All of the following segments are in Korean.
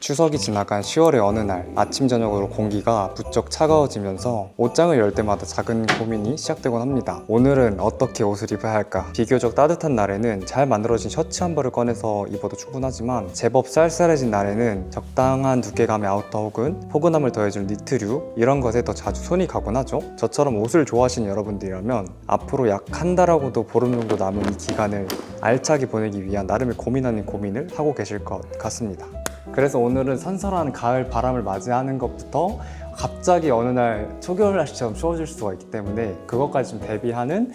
추석이 지나간 10월의 어느 날 아침 저녁으로 공기가 부쩍 차가워지면서 옷장을 열 때마다 작은 고민이 시작되곤 합니다. 오늘은 어떻게 옷을 입어야 할까? 비교적 따뜻한 날에는 잘 만들어진 셔츠 한 벌을 꺼내서 입어도 충분하지만 제법 쌀쌀해진 날에는 적당한 두께감의 아우터 혹은 포근함을 더해줄 니트류 이런 것에 더 자주 손이 가곤 하죠. 저처럼 옷을 좋아하시는 여러분들이라면 앞으로 약 한 달하고도 보름 정도 남은 이 기간을 알차게 보내기 위한 나름의 고민 아닌 고민을 하고 계실 것 같습니다. 그래서 오늘은 선선한 가을 바람을 맞이하는 것부터 갑자기 어느 날 초겨울 날씨처럼 추워질 수가 있기 때문에 그것까지 좀 대비하는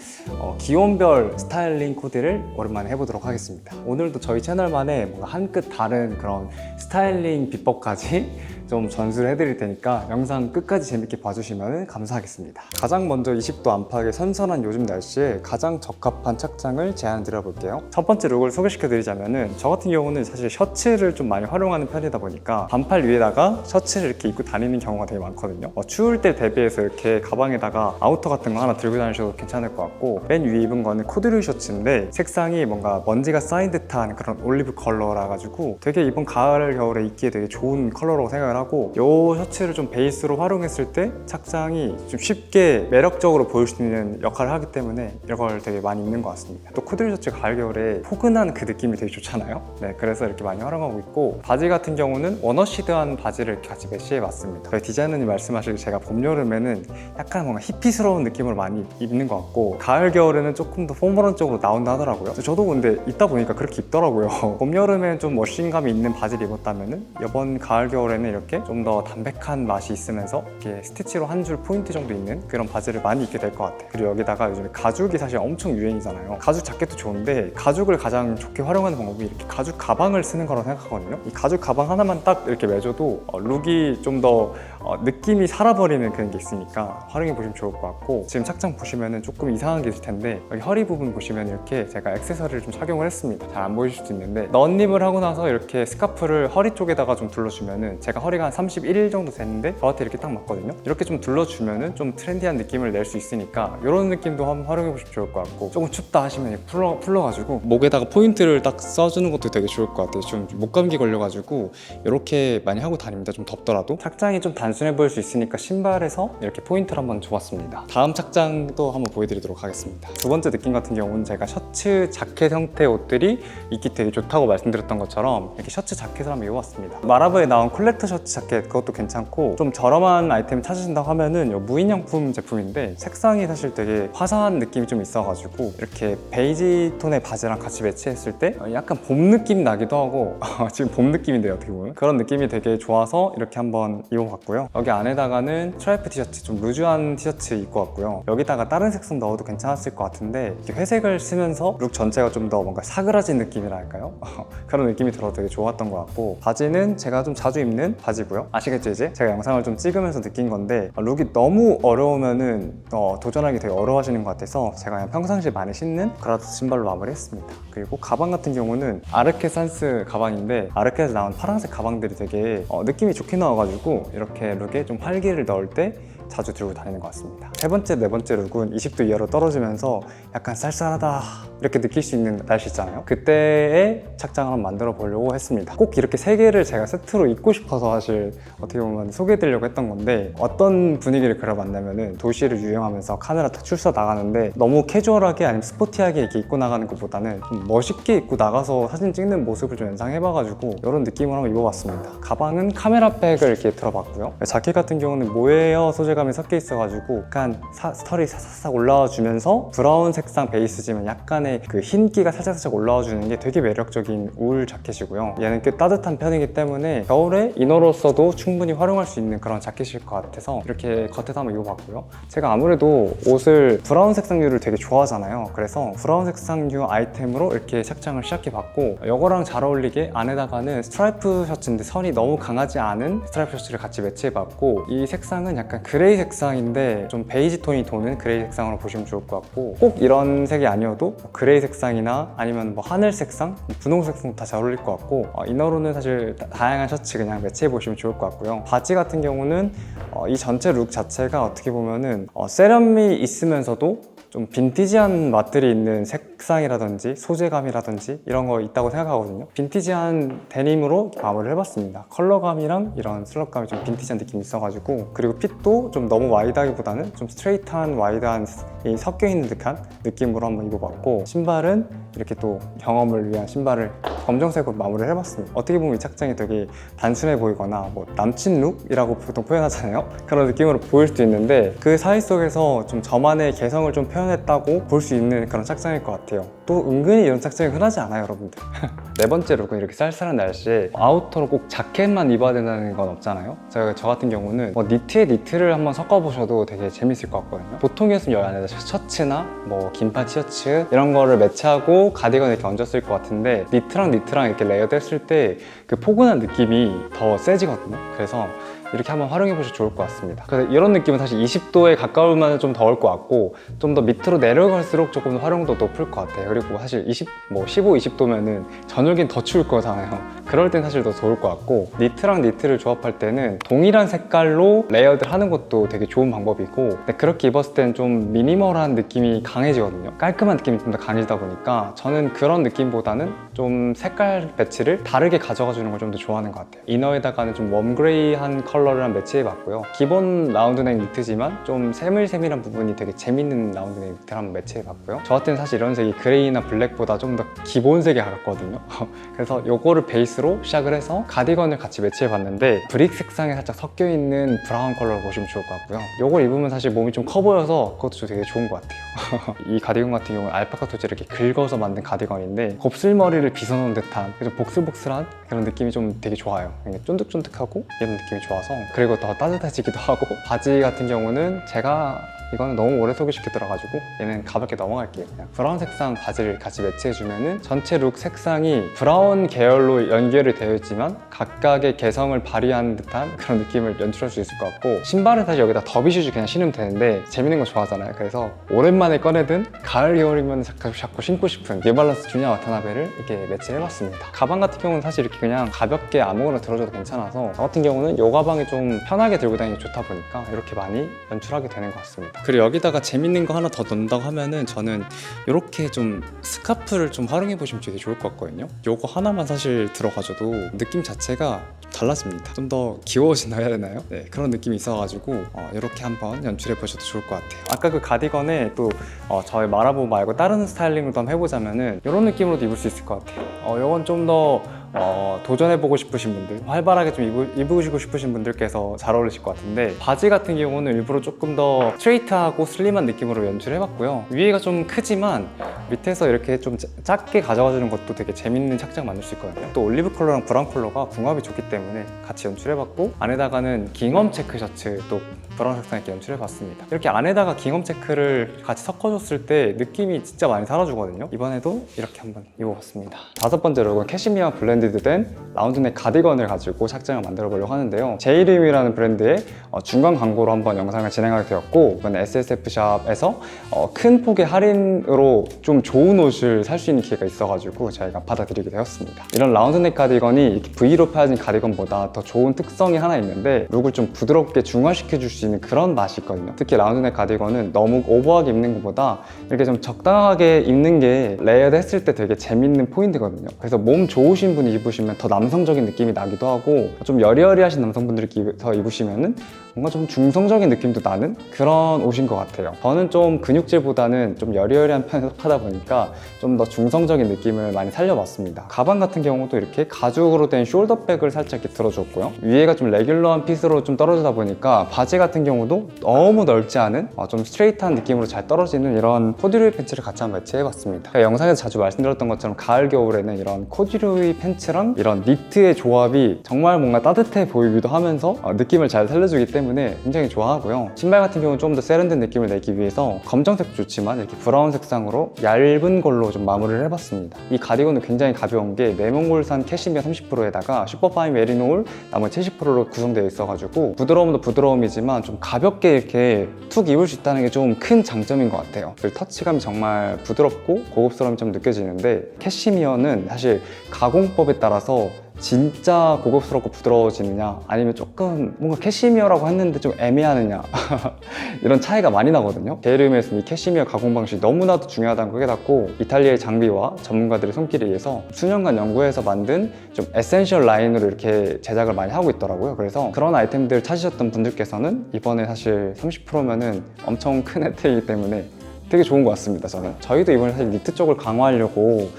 기온별 스타일링 코디를 오랜만에 해보도록 하겠습니다. 오늘도 저희 채널만의 뭔가 한 끗 다른 그런 스타일링 비법까지 좀 전수를 해드릴 테니까 영상 끝까지 재밌게 봐주시면 감사하겠습니다. 가장 먼저 20도 안팎의 선선한 요즘 날씨에 가장 적합한 착장을 제안드려 볼게요. 첫 번째 룩을 소개시켜 드리자면은 저 같은 경우는 사실 셔츠를 좀 많이 활용하는 편이다 보니까 반팔 위에다가 셔츠를 이렇게 입고 다니는 경우가 되게 많거든요. 추울 때 대비해서 이렇게 가방에다가 아우터 같은 거 하나 들고 다니셔도 괜찮을 것 같고, 맨 위에 입은 거는 코듀로이 셔츠인데 색상이 뭔가 먼지가 쌓인 듯한 그런 올리브 컬러라 가지고 되게 이번 가을 겨울에 입기에 되게 좋은 컬러라고 생각을 하고, 이 셔츠를 좀 베이스로 활용했을 때 착장이 좀 쉽게 매력적으로 보일 수 있는 역할을 하기 때문에 이걸 되게 많이 입는 것 같습니다. 또 코듀로이 셔츠 가을 겨울에 포근한 그 느낌이 되게 좋잖아요. 네, 그래서 이렇게 많이 활용하고 있고, 바지 같은 경우는 워너시드한 바지를 이렇게 같이 매치해봤습니다. 저희 디자이너님 말씀하시길 제가 봄 여름에는 약간 뭔가 히피스러운 느낌으로 많이 입는 것 같고, 가을 겨울에는 조금 더 포멀한 쪽으로 나온다 하더라고요. 저도 근데 입다 보니까 그렇게 입더라고요. 봄 여름엔 좀 머신감이 있는 바지를 입었다면은 이번 가을 겨울에는 이렇게 좀 더 담백한 맛이 있으면서 이렇게 스티치로 한 줄 포인트 정도 있는 그런 바지를 많이 입게 될 것 같아요. 그리고 여기다가 요즘에 가죽이 사실 엄청 유행이잖아요. 가죽 자켓도 좋은데 가죽을 가장 좋게 활용하는 방법이 이렇게 가죽 가방을 쓰는 거라고 생각하거든요. 이 가죽 가방 하나만 딱 이렇게 매줘도 룩이 좀 더 느낌이 살아버리는 그런 게 있으니까 활용해 보시면 좋을 것 같고, 지금 착장 보시면은 조금 이상한 게 있을 텐데 여기 허리 부분 보시면 이렇게 제가 액세서리를 좀 착용을 했습니다. 잘 안 보이실 수도 있는데 넌립을 하고 나서 이렇게 스카프를 허리 쪽에다가 좀 둘러주면은, 제가 허리가 한 31 정도 됐는데 저한테 이렇게 딱 맞거든요. 이렇게 좀 둘러주면은 좀 트렌디한 느낌을 낼 수 있으니까 이런 느낌도 한번 활용해 보시면 좋을 것 같고, 조금 춥다 하시면 풀러가지고 목에다가 포인트를 딱 써주는 것도 되게 좋을 것 같아요. 좀 목감기 걸려가지고 이렇게 많이 하고 다닙니다. 좀 덥더라도. 착장이 좀 단순해 보일 수 있으니까 신발에서 이렇게 포인트를 한번 줘봤습니다. 다음 착장도 한번 보여드리도록 하겠습니다. 두 번째 느낌 같은 경우는 제가 셔츠 자켓 형태의 옷들이 입기 되게 좋다고 말씀드렸던 것처럼 이렇게 셔츠 자켓을 한번 입어봤습니다. 마라브에 나온 콜렉터 셔츠 자켓, 그것도 괜찮고, 좀 저렴한 아이템을 찾으신다고 하면은 이 무인양품 제품인데 색상이 사실 되게 화사한 느낌이 좀 있어가지고 이렇게 베이지 톤의 바지랑 같이 매치했을 때 약간 봄 느낌 나기도 하고 지금 봄 느낌인데요, 어떻게 보면 그런 느낌이 되게 좋아서 이렇게 한번 입어봤고요. 여기 안에다가는 스트라이프 티셔츠, 좀 루즈한 티셔츠 입고 왔고요. 여기다가 다른 색상 넣어도 괜찮았을 것 같은데 이렇게 회색을 쓰면서 룩 전체가 좀 더 뭔가 사그라진 느낌이랄까요? 그런 느낌이 들어서 되게 좋았던 것 같고, 바지는 제가 좀 자주 입는 바지고요. 아시겠죠? 이제 제가 영상을 좀 찍으면서 느낀 건데 룩이 너무 어려우면은 도전하기 되게 어려워하시는 것 같아서 제가 그냥 평상시에 많이 신는 그라도스 신발로 마무리했습니다. 그리고 가방 같은 경우는 아르케 산스 가방인데, 아르케에서 나온 파란색 가방들이 되게 느낌이 좋게 나와가지고 이렇게 룩에 좀 활기를 넣을 때 자주 들고 다니는 것 같습니다. 세 번째, 네 번째 룩은 20도 이하로 떨어지면서 약간 쌀쌀하다 이렇게 느낄 수 있는 날씨 있잖아요. 그때의 착장을 한번 만들어 보려고 했습니다. 꼭 이렇게 세 개를 제가 세트로 입고 싶어서 사실 어떻게 보면 소개해 드리려고 했던 건데, 어떤 분위기를 그려봤냐면은 도시를 유영하면서 카메라 딱 출사 나가는데 너무 캐주얼하게 아니면 스포티하게 이렇게 입고 나가는 것보다는 좀 멋있게 입고 나가서 사진 찍는 모습을 좀 연상해봐가지고 이런 느낌으로 한번 입어봤습니다. 가방은 카메라백을 이렇게 들어봤고요. 자켓 같은 경우는 모헤어 소재감이 섞여 있어가지고 약간 스털이 사사삭 올라와 주면서 브라운 색상 베이스지만 약간의 그 흰기가 살짝 올라와 주는 게 되게 매력적인 울 자켓이고요. 얘는 꽤 따뜻한 편이기 때문에 겨울에 이너로서도 충분히 활용할 수 있는 그런 자켓일 것 같아서 이렇게 겉에서 한번 입어봤고요. 제가 아무래도 옷을 브라운 색상류를 되게 좋아하잖아요. 그래서 브라운 색상류 아이템으로 이렇게 착장을 시작해봤고, 이거랑 잘 어울리게 안에다가는 스트라이프 셔츠인데 선이 너무 강하지 않은 스트라이프 셔츠를 같이 매치해봤고, 이 색상은 약간 그레이 색상인데 좀 베이지 톤이 도는 그레이 색상으로 보시면 좋을 것 같고, 꼭 이런 색이 아니어도 그레이 색상이나 아니면 뭐 하늘 색상, 분홍색 색상 다 잘 어울릴 것 같고, 이너로는 사실 다양한 셔츠 그냥 매치해 보시면 좋을 것 같고요. 바지 같은 경우는 이 전체 룩 자체가 어떻게 보면은 세련미 있으면서도 좀 빈티지한 맛들이 있는 색상이라든지 소재감이라든지 이런 거 있다고 생각하거든요. 빈티지한 데님으로 마무리를 해봤습니다. 컬러감이랑 이런 슬럽감이 좀 빈티지한 느낌이 있어가지고, 그리고 핏도 좀 너무 와이드하기보다는 좀 스트레이트한 와이드한 이 섞여있는 듯한 느낌으로 한번 입어봤고, 신발은 이렇게 또 경험을 위한 신발을 검정색으로 마무리를 해봤습니다. 어떻게 보면 이 착장이 되게 단순해 보이거나 뭐 남친 룩이라고 보통 표현하잖아요. 그런 느낌으로 보일 수도 있는데 그 사이 속에서 좀 저만의 개성을 좀 표현했다고 볼 수 있는 그런 착장일 것 같아요. 또 은근히 이런 착장이 흔하지 않아요, 여러분들. 네 번째 룩은 이렇게 쌀쌀한 날씨에 아우터로 꼭 자켓만 입어야 된다는 건 없잖아요. 저 같은 경우는 뭐 니트에 니트를 한번 섞어보셔도 되게 재밌을 것 같거든요. 보통이었으면 여기 안에다 셔츠나 뭐 긴팔 티셔츠 이런 거를 매치하고 가디건 이렇게 얹었을 것 같은데, 니트랑 이렇게 레이어드 했을 때 그 포근한 느낌이 더 세지거든요. 그래서 이렇게 한번 활용해 보셔도 좋을 것 같습니다. 그래서 이런 느낌은 사실 20도에 가까우면 좀 더울 것 같고, 좀 더 밑으로 내려갈수록 조금 더 활용도 높을 것 같아요. 그리고 사실 15, 20도면은 저녁엔 더 추울 거잖아요. 그럴 땐 사실 더 좋을 것 같고, 니트랑 니트를 조합할 때는 동일한 색깔로 레이어드를 하는 것도 되게 좋은 방법이고, 근데 그렇게 입었을 때는 좀 미니멀한 느낌이 강해지거든요. 깔끔한 느낌이 좀 더 강해지다 보니까 저는 그런 느낌보다는 좀 색깔 배치를 다르게 가져가 주는 걸 좀 더 좋아하는 것 같아요. 이너에다가는 좀 웜그레이한 컬러를 한 매치해봤고요. 기본 라운드넥 니트지만 좀 세밀세밀한 부분이 되게 재밌는 라운드넥 니트를 한번 매치해봤고요. 저 같은 사실 이런 색이 그레이나 블랙보다 좀 더 기본색에 가깝거든요. 그래서 요거를 베이스로 시작을 해서 가디건을 같이 매치해봤는데, 브릭 색상에 살짝 섞여있는 브라운 컬러를 보시면 좋을 것 같고요. 요걸 입으면 사실 몸이 좀 커 보여서 그것도 되게 좋은 것 같아요. 이 가디건 같은 경우는 알파카 소재를 이렇게 긁어서 만든 가디건인데, 곱슬머리를 빗어놓은 듯한 좀 복슬복슬한 그런 느낌이 좀 되게 좋아요. 쫀득쫀득하고 이런 느낌이 좋아서, 그리고 더 따뜻해지기도 하고, 바지 같은 경우는 제가 이거는 너무 오래 소개시켰더라가지고 얘는 가볍게 넘어갈게요. 그냥 브라운 색상 바지를 같이 매치해주면은 전체 룩 색상이 브라운 계열로 연결이 되어 있지만 각각의 개성을 발휘하는 듯한 그런 느낌을 연출할 수 있을 것 같고, 신발은 사실 여기다 더비 슈즈 그냥 신으면 되는데 재밌는 거 좋아하잖아요. 그래서 오랜만에 꺼내든 가을 겨울이면 자꾸 신고 싶은 뉴발란스 주니어 와타나베를 이렇게 매치해봤습니다. 가방 같은 경우는 사실 이렇게 그냥 가볍게 아무거나 들어줘도 괜찮아서, 저 같은 경우는 이 가방이 좀 편하게 들고 다니기 좋다 보니까 이렇게 많이 연출하게 되는 것 같습니다. 그리고 여기다가 재밌는 거 하나 더 넣는다고 하면은 저는 이렇게 좀 스카프를 좀 활용해 보시면 되게 좋을 것 같거든요. 요거 하나만 사실 들어가줘도 느낌 자체가 좀 달라집니다. 좀 더 귀여워진다 해야 되나요? 네, 그런 느낌이 있어가지고 이렇게 한번 연출해 보셔도 좋을 것 같아요. 아까 그 가디건에 또 저희 마라보 말고 다른 스타일링으로도 한번 해보자면은 이런 느낌으로도 입을 수 있을 것 같아요. 요건 좀 더 도전해보고 싶으신 분들, 활발하게 좀 입으시고 싶으신 분들께서 잘 어울리실 것 같은데, 바지 같은 경우는 일부러 조금 더 스트레이트하고 슬림한 느낌으로 연출해봤고요. 위에가 좀 크지만 밑에서 이렇게 좀 작게 가져가주는 것도 되게 재밌는 착장 만들 수 있거든요. 또 올리브 컬러랑 브라운 컬러가 궁합이 좋기 때문에 같이 연출해봤고, 안에다가는 깅엄 체크 셔츠 또 브라운 색상 이렇게 연출해봤습니다. 이렇게 안에다가 깅엄 체크를 같이 섞어줬을 때 느낌이 진짜 많이 살아주거든요. 이번에도 이렇게 한번 입어봤습니다. 다섯 번째 룩은 캐시미어 블렌디드된 라운드넥 가디건을 가지고 착장을 만들어 보려고 하는데요. 제이림이라는 브랜드의 중간 광고로 한번 영상을 진행하게 되었고, 이번에 SSF 샵에서 큰 폭의 할인으로 좀 좋은 옷을 살 수 있는 기회가 있어가지고 저희가 받아들이게 되었습니다. 이런 라운드넥 가디건이 이렇게 V로 펴진 가디건보다 더 좋은 특성이 하나 있는데, 룩을 좀 부드럽게 중화시켜 줄 수 있는 그런 맛이 있거든요. 특히 라운드넥 가디건은 너무 오버하게 입는 것보다 이렇게 좀 적당하게 입는 게 레이어드 했을 때 되게 재밌는 포인트거든요. 그래서 몸 좋으신 분이 입으시면 더 남성적인 느낌이 나기도 하고, 좀 여리여리하신 남성분들이 입으시면은 뭔가 좀 중성적인 느낌도 나는 그런 옷인 것 같아요. 저는 좀 근육질보다는 좀 여리여리한 편에 속하다 보니까 좀 더 중성적인 느낌을 많이 살려봤습니다. 가방 같은 경우도 이렇게 가죽으로 된 숄더백을 살짝 이렇게 들어줬고요. 위에가 좀 레귤러한 핏으로 좀 떨어지다 보니까 바지 같은 경우도 너무 넓지 않은 좀 스트레이트한 느낌으로 잘 떨어지는 이런 코듀로이 팬츠를 같이 한번 매치해봤습니다. 제가 영상에서 자주 말씀드렸던 것처럼 가을 겨울에는 이런 코듀로이 팬츠랑 이런 니트의 조합이 정말 뭔가 따뜻해 보이기도 하면서 느낌을 잘 살려주기 때문에 굉장히 좋아하고요. 신발 같은 경우는 좀 더 세련된 느낌을 내기 위해서 검정색도 좋지만 이렇게 브라운 색상으로 얇은 걸로 좀 마무리를 해봤습니다. 이 가디건은 굉장히 가벼운 게 네몽골산 캐시미어 30%에다가 슈퍼파인 메리노울 나머지 70%로 구성되어 있어가지고 부드러움도 부드러움이지만 좀 가볍게 이렇게 툭 입을 수 있다는 게 좀 큰 장점인 것 같아요. 그리고 터치감이 정말 부드럽고 고급스러움이 좀 느껴지는데, 캐시미어는 사실 가공법 기법에 따라서 진짜 고급스럽고 부드러워지느냐 아니면 조금 뭔가 캐시미어라고 했는데 좀 애매하느냐 이런 차이가 많이 나거든요. 제이름에서는 이 캐시미어 가공 방식이 너무나도 중요하다는 걸 깨닫고 이탈리아의 장비와 전문가들의 손길에 의해서 수년간 연구해서 만든 좀 에센셜 라인으로 이렇게 제작을 많이 하고 있더라고요. 그래서 그런 아이템들을 찾으셨던 분들께서는 이번에 사실 30%면은 엄청 큰 혜택이기 때문에 되게 좋은 것 같습니다. 저희도 이번에 사실 니트 쪽을 강화하려고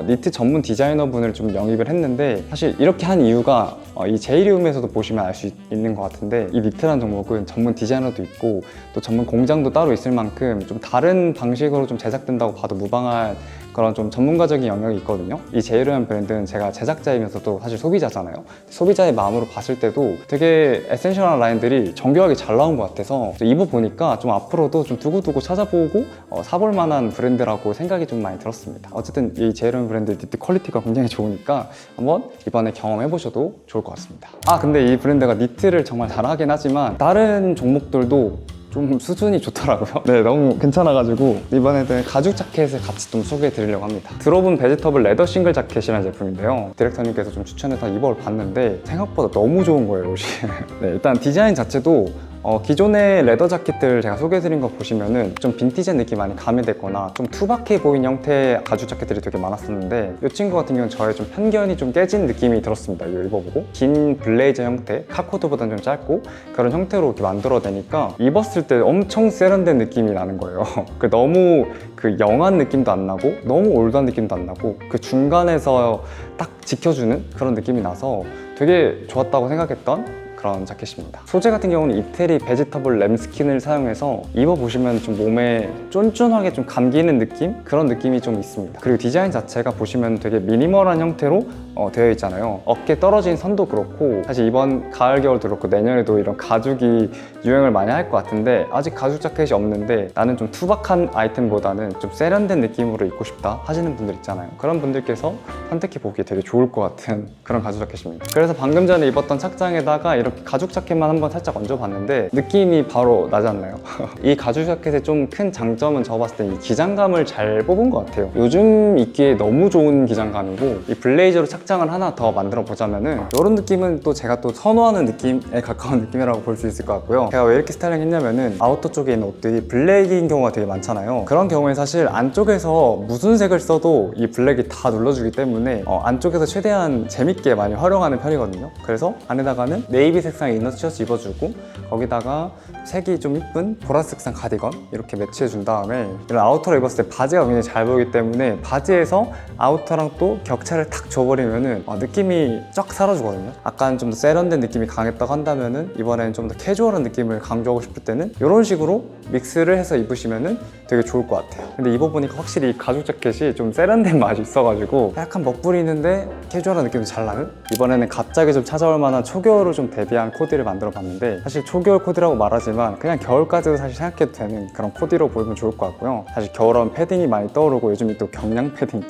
니트 전문 디자이너분을 좀 영입을 했는데, 사실 이렇게 한 이유가 이 제이리움에서도 보시면 알 수 있는 것 같은데, 이 니트라는 종목은 전문 디자이너도 있고 또 전문 공장도 따로 있을 만큼 좀 다른 방식으로 좀 제작된다고 봐도 무방한 그런 좀 전문가적인 영역이 있거든요. 이 제이리움 브랜드는 제가 제작자이면서도 사실 소비자잖아요. 소비자의 마음으로 봤을 때도 되게 에센셜한 라인들이 정교하게 잘 나온 것 같아서 입어보니까 좀 앞으로도 좀 두고두고 찾아보고 사볼 만한 브랜드라고 생각이 좀 많이 들었습니다. 어쨌든 이 제이리움 브랜드 니트 퀄리티가 굉장히 좋으니까 한번 이번에 경험해보셔도 좋을 것 같습니다. 근데 이 브랜드가 니트를 정말 잘하긴 하지만 다른 종목들도 좀 수준이 좋더라고요. 네, 너무 괜찮아가지고 이번에는 가죽 자켓을 같이 좀 소개해 드리려고 합니다. 드롭은 베지터블 레더 싱글 자켓이라는 제품인데요, 디렉터님께서 좀 추천해서 입어봤는데 생각보다 너무 좋은 거예요, 옷이. 네, 일단 디자인 자체도 기존의 레더 자켓들 제가 소개해드린 거 보시면은 좀 빈티지한 느낌이 많이 가미됐거나 좀 투박해 보이는 형태의 가죽 자켓들이 되게 많았었는데, 이 친구 같은 경우는 저의 좀 편견이 좀 깨진 느낌이 들었습니다. 이거 입어보고 긴 블레이저 형태, 카코드보다는 좀 짧고 그런 형태로 이렇게 만들어내니까 입었을 때 엄청 세련된 느낌이 나는 거예요. 너무 그 영한 느낌도 안 나고 너무 올드한 느낌도 안 나고 그 중간에서 딱 지켜주는 그런 느낌이 나서 되게 좋았다고 생각했던 그런 자켓입니다. 소재 같은 경우는 이태리 베지터블 램스킨을 사용해서 입어보시면 좀 몸에 쫀쫀하게 좀 감기는 느낌? 그런 느낌이 좀 있습니다. 그리고 디자인 자체가 보시면 되게 미니멀한 형태로 되어 있잖아요. 어깨 떨어진 선도 그렇고, 사실 이번 가을 겨울도 그렇고 내년에도 이런 가죽이 유행을 많이 할 것 같은데, 아직 가죽 자켓이 없는데 나는 좀 투박한 아이템보다는 좀 세련된 느낌으로 입고 싶다 하시는 분들 있잖아요. 그런 분들께서 선택해 보기 되게 좋을 것 같은 그런 가죽 자켓입니다. 그래서 방금 전에 입었던 착장에다가 이렇게 가죽 자켓만 한번 살짝 얹어봤는데 느낌이 바로 나지 않나요? 이 가죽 자켓의 좀 큰 장점은 제가 봤을 때 이 기장감을 잘 뽑은 것 같아요. 요즘 입기에 너무 좋은 기장감이고, 이 블레이저로 착장을 하나 더 만들어 보자면은 이런 느낌은 또 제가 또 선호하는 느낌에 가까운 느낌이라고 볼 수 있을 것 같고요. 제가 왜 이렇게 스타일링 했냐면은 아우터 쪽에 있는 옷들이 블랙인 경우가 되게 많잖아요. 그런 경우에 사실 안쪽에서 무슨 색을 써도 이 블랙이 다 눌러주기 때문에 안쪽에서 최대한 재밌게 많이 활용하는 편이거든요. 그래서 안에다가는 네이비 색상의 이너 티셔츠 입어주고 거기다가 색이 좀 이쁜 보라색상 가디건 이렇게 매치해준 다음에 이런 아우터를 입었을 때 바지가 굉장히 잘 보이기 때문에 바지에서 아우터랑 또 격차를 탁 줘버리면은 느낌이 쫙 사라지거든요. 약간 좀 더 세련된 느낌이 강했다고 한다면은 이번에는 좀 더 캐주얼한 느낌을 강조하고 싶을 때는 이런 식으로 믹스를 해서 입으시면은 되게 좋을 것 같아요. 근데 입어보니까 확실히 이 가죽 자켓이 좀 세련된 맛이 있어가지고 약간 멋부리는데 캐주얼한 느낌도 잘 나는? 이번에는 갑자기 좀 찾아올 만한 초겨울을 좀 대비한 코디를 만들어 봤는데, 사실 초겨울 코디라고 말하지만 그냥 겨울까지도 사실 생각해도 되는 그런 코디로 보이면 좋을 것 같고요. 사실 겨울하면 패딩이 많이 떠오르고 요즘에 또 경량 패딩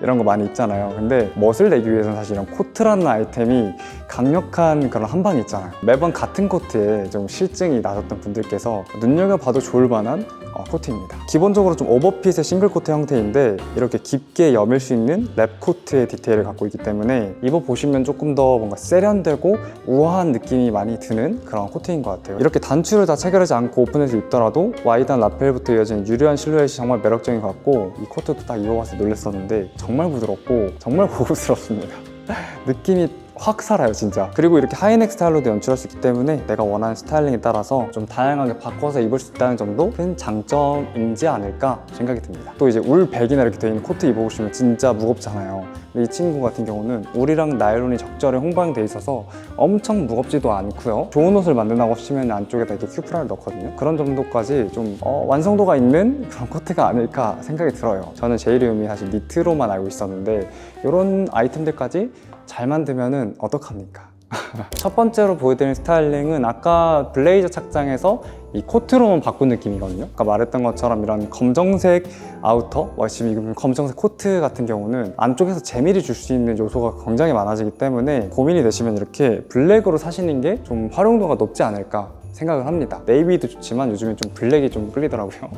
이런 거 많이 있잖아요. 근데 멋을 내기 위해서는 사실 이런 코트라는 아이템이 강력한 그런 한방이 있잖아요. 매번 같은 코트에 좀 실증이 나셨던 분들께서 눈여겨봐도 좋을 만한 코트입니다. 기본적으로 좀 오버핏의 싱글 코트 형태인데 이렇게 깊게 여밀 수 있는 랩 코트의 디테일을 갖고 있기 때문에 입어보시면 조금 더 뭔가 세련되고 우아한 느낌이 많이 드는 그런 코트인 것 같아요. 이렇게 단추를 다 체결하지 않고 오픈해서 입더라도 와이드한 라펠부터 이어지는 유려한 실루엣이 정말 매력적인 것 같고, 이 코트도 딱 입어봐서 놀랐었는데 정말 부드럽고 정말 고급스럽습니다. 느낌이 확 살아요, 진짜. 그리고 이렇게 하이넥 스타일로도 연출할 수 있기 때문에 내가 원하는 스타일링에 따라서 좀 다양하게 바꿔서 입을 수 있다는 점도 큰 장점이지 않을까 생각이 듭니다. 또 이제 울 백이나 이렇게 되어 있는 코트 입어보시면 진짜 무겁잖아요. 근데 이 친구 같은 경우는 울이랑 나일론이 적절히 홍방되어 있어서 엄청 무겁지도 않고요. 좋은 옷을 만든다고 하시면 안쪽에다 이렇게 큐프라를 넣거든요. 그런 정도까지 좀 완성도가 있는 그런 코트가 아닐까 생각이 들어요. 저는 제이리움이 사실 니트로만 알고 있었는데 이런 아이템들까지 잘 만들면은 어떡합니까? 첫 번째로 보여드린 스타일링은 아까 블레이저 착장에서 이 코트로만 바꾼 느낌이거든요. 아까 말했던 것처럼 이런 검정색 아우터, 지금 입은 검정색 코트 같은 경우는 안쪽에서 재미를 줄 수 있는 요소가 굉장히 많아지기 때문에 고민이 되시면 이렇게 블랙으로 사시는 게 좀 활용도가 높지 않을까 생각을 합니다. 네이비도 좋지만 요즘엔 좀 블랙이 좀 끌리더라고요.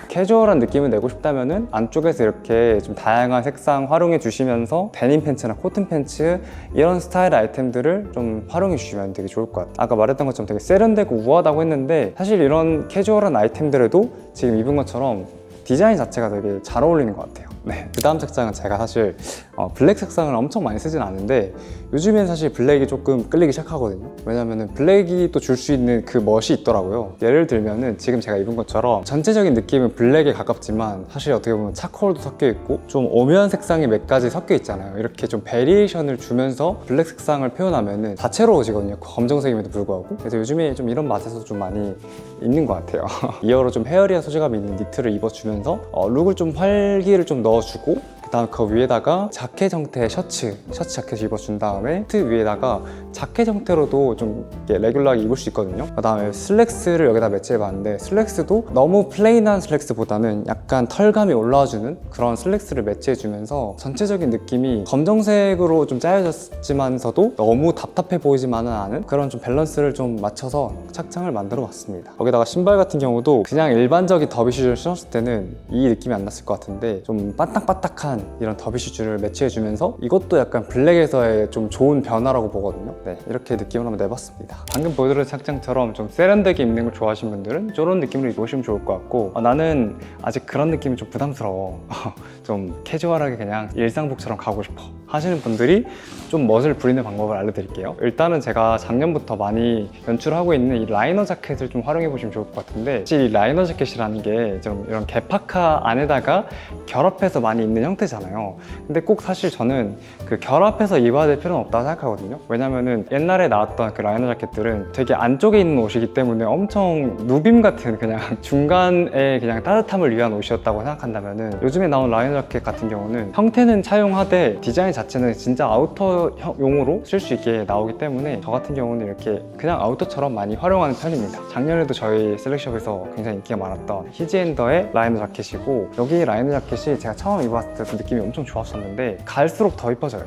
캐주얼한 느낌을 내고 싶다면은 안쪽에서 이렇게 좀 다양한 색상 활용해 주시면서 데님 팬츠나 코튼 팬츠 이런 스타일 아이템들을 좀 활용해 주시면 되게 좋을 것 같아요. 아까 말했던 것처럼 되게 세련되고 우아하다고 했는데 사실 이런 캐주얼한 아이템들에도 지금 입은 것처럼 디자인 자체가 되게 잘 어울리는 것 같아요. 네, 그 다음 색상은 제가 사실 블랙 색상을 엄청 많이 쓰진 않은데 요즘엔 사실 블랙이 조금 끌리기 시작하거든요. 왜냐면은 블랙이 또 줄 수 있는 그 멋이 있더라고요. 예를 들면은 지금 제가 입은 것처럼 전체적인 느낌은 블랙에 가깝지만 사실 어떻게 보면 차콜도 섞여 있고 좀 오묘한 색상이 몇 가지 섞여 있잖아요. 이렇게 좀 베리에이션을 주면서 블랙 색상을 표현하면은 다채로워지거든요. 검정색임에도 불구하고. 그래서 요즘에 좀 이런 맛에서 좀 많이 있는 것 같아요. 이어로 좀 헤어리한 소재감이 있는 니트를 입어주면서 룩을 좀 활기를 좀 넣어주고 그다음 그 위에다가 자켓 형태의 셔츠 자켓을 입어준 다음에 니트 위에다가 자켓 형태로도 좀 레귤러하게 입을 수 있거든요. 그다음에 슬랙스를 여기다 매치해봤는데 슬랙스도 너무 플레인한 슬랙스보다는 약간 털감이 올라와주는 그런 슬랙스를 매치해주면서 전체적인 느낌이 검정색으로 좀 짜여졌지만서도 너무 답답해 보이지만은 않은 그런 좀 밸런스를 좀 맞춰서 착장을 만들어 봤습니다. 거기다가 신발 같은 경우도 그냥 일반적인 더비 슈즈를 신었을 때는 이 느낌이 안 났을 것 같은데 좀 빠딱빠딱한 이런 더비 슈즈를 매치해주면서 이것도 약간 블랙에서의 좀 좋은 변화라고 보거든요. 네, 이렇게 느낌을 한번 내봤습니다. 방금 보여드린 착장처럼 좀 세련되게 입는 걸 좋아하시는 분들은 저런 느낌으로 입으시면 좋을 것 같고 나는 아직 그런 느낌이 좀 부담스러워 좀 캐주얼하게 그냥 일상복처럼 가고 싶어 하시는 분들이 좀 멋을 부리는 방법을 알려드릴게요. 일단은 제가 작년부터 많이 연출하고 있는 이 라이너 자켓을 좀 활용해 보시면 좋을 것 같은데 사실 이 라이너 자켓이라는 게 좀 이런 개파카 안에다가 결합해서 많이 입는 형태잖아요. 근데 꼭 사실 저는 그 결합해서 입어야 될 필요는 없다고 생각하거든요. 왜냐면은 옛날에 나왔던 그 라이너 자켓들은 되게 안쪽에 있는 옷이기 때문에 엄청 누빔 같은 그냥 중간에 그냥 따뜻함을 위한 옷이었다고 생각한다면은 요즘에 나온 라이너 자켓 같은 경우는 형태는 차용하되 디자인 자체는 진짜 아우터용으로 쓸 수 있게 나오기 때문에 저 같은 경우는 이렇게 그냥 아우터처럼 많이 활용하는 편입니다. 작년에도 저희 셀렉숍에서 굉장히 인기가 많았던 히지앤더의 라이너 자켓이고 여기 라이너 자켓이 제가 처음 입었을 때 느낌이 엄청 좋았었는데 갈수록 더 이뻐져요.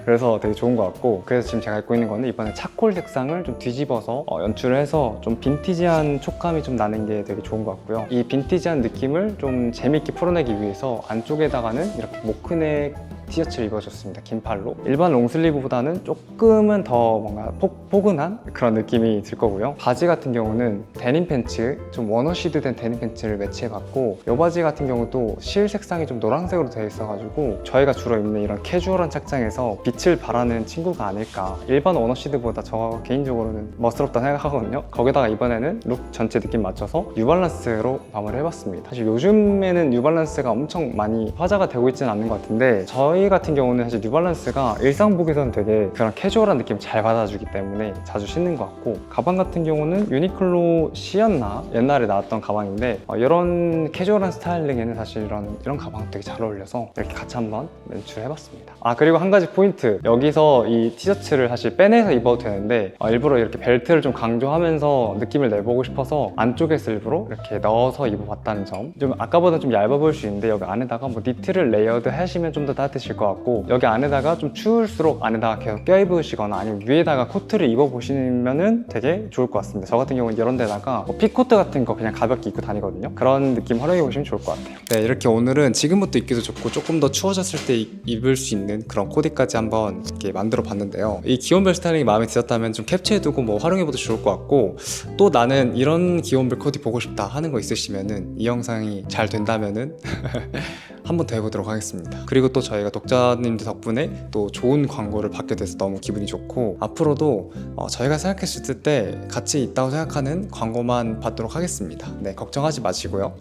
그래서 되게 좋은 것 같고 그래서 지금 제가 입고 있는 거는 이번에 차콜 색상을 좀 뒤집어서 연출을 해서 좀 빈티지한 촉감이 좀 나는 게 되게 좋은 것 같고요. 이 빈티지한 느낌을 좀 재밌게 풀어내기 위해서 안쪽에다가는 이렇게 모크넥 티셔츠를 입어줬습니다. 긴팔로. 일반 롱슬리브보다는 조금은 더 뭔가 포근한 그런 느낌이 들 거고요. 바지 같은 경우는 데님 팬츠, 좀 원어시드 된 데님 팬츠를 매치해봤고 이 바지 같은 경우도 실 색상이 좀 노란색으로 되어 있어가지고 저희가 주로 입는 이런 캐주얼한 착장에서 빛을 발하는 친구가 아닐까. 일반 원어시드보다 저 개인적으로는 멋스럽다 생각하거든요. 거기다가 이번에는 룩 전체 느낌 맞춰서 뉴발란스로 마무리 해봤습니다. 사실 요즘에는 뉴발란스가 엄청 많이 화제가 되고 있지는 않는 것 같은데 저희 같은 경우는 사실 뉴발란스가 일상복에서는 되게 그런 캐주얼한 느낌 잘 받아주기 때문에 자주 신는 것 같고 가방 같은 경우는 유니클로 C였나? 옛날에 나왔던 가방인데 이런 캐주얼한 스타일링에는 사실 이런 가방 되게 잘 어울려서 이렇게 같이 한번 연출해봤습니다. 그리고 한 가지 포인트, 여기서 이 티셔츠를 사실 빼내서 입어도 되는데 일부러 이렇게 벨트를 좀 강조하면서 느낌을 내보고 싶어서 안쪽에서 일부러 이렇게 넣어서 입어봤다는 점. 좀 아까보다 좀 얇아 보일 수 있는데 여기 안에다가 뭐 니트를 레이어드 하시면 좀 더 따뜻해질 것 같고 여기 안에다가 좀 추울수록 안에다가 계속 껴입으시거나 아니면 위에다가 코트를 입어보시면은 되게 좋을 것 같습니다. 저 같은 경우는 이런 데다가 핏코트 같은 거 그냥 가볍게 입고 다니거든요. 그런 느낌 활용해 보시면 좋을 것 같아요. 네, 이렇게 오늘은 지금부터 입기도 좋고 조금 더 추워졌을 때 입을 수 있는 그런 코디까지 한번 이렇게 만들어 봤는데요. 이 기온별 스타일링이 마음에 드셨다면 좀 캡처해두고 뭐 활용해봐도 좋을 것 같고 또 나는 이런 기온별 코디 보고 싶다 하는 거 있으시면은 이 영상이 잘 된다면은 한번 더 해보도록 하겠습니다. 그리고 또 저희가 독자님들 덕분에 또 좋은 광고를 받게 돼서 너무 기분이 좋고 앞으로도 저희가 생각했을 때 가치 있다고 생각하는 광고만 받도록 하겠습니다. 네, 걱정하지 마시고요.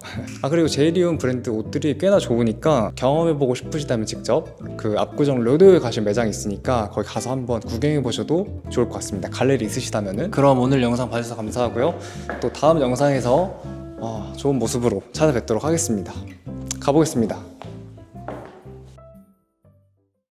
그리고 제이리온 브랜드 옷들이 꽤나 좋으니까 경험해보고 싶으시다면 직접 그 압구정 로드에 가신 매장이 있으니까 거기 가서 한번 구경해보셔도 좋을 것 같습니다. 갈래리 있으시다면은. 그럼 오늘 영상 봐주셔서 감사하고요. 또 다음 영상에서 좋은 모습으로 찾아뵙도록 하겠습니다. 가보겠습니다.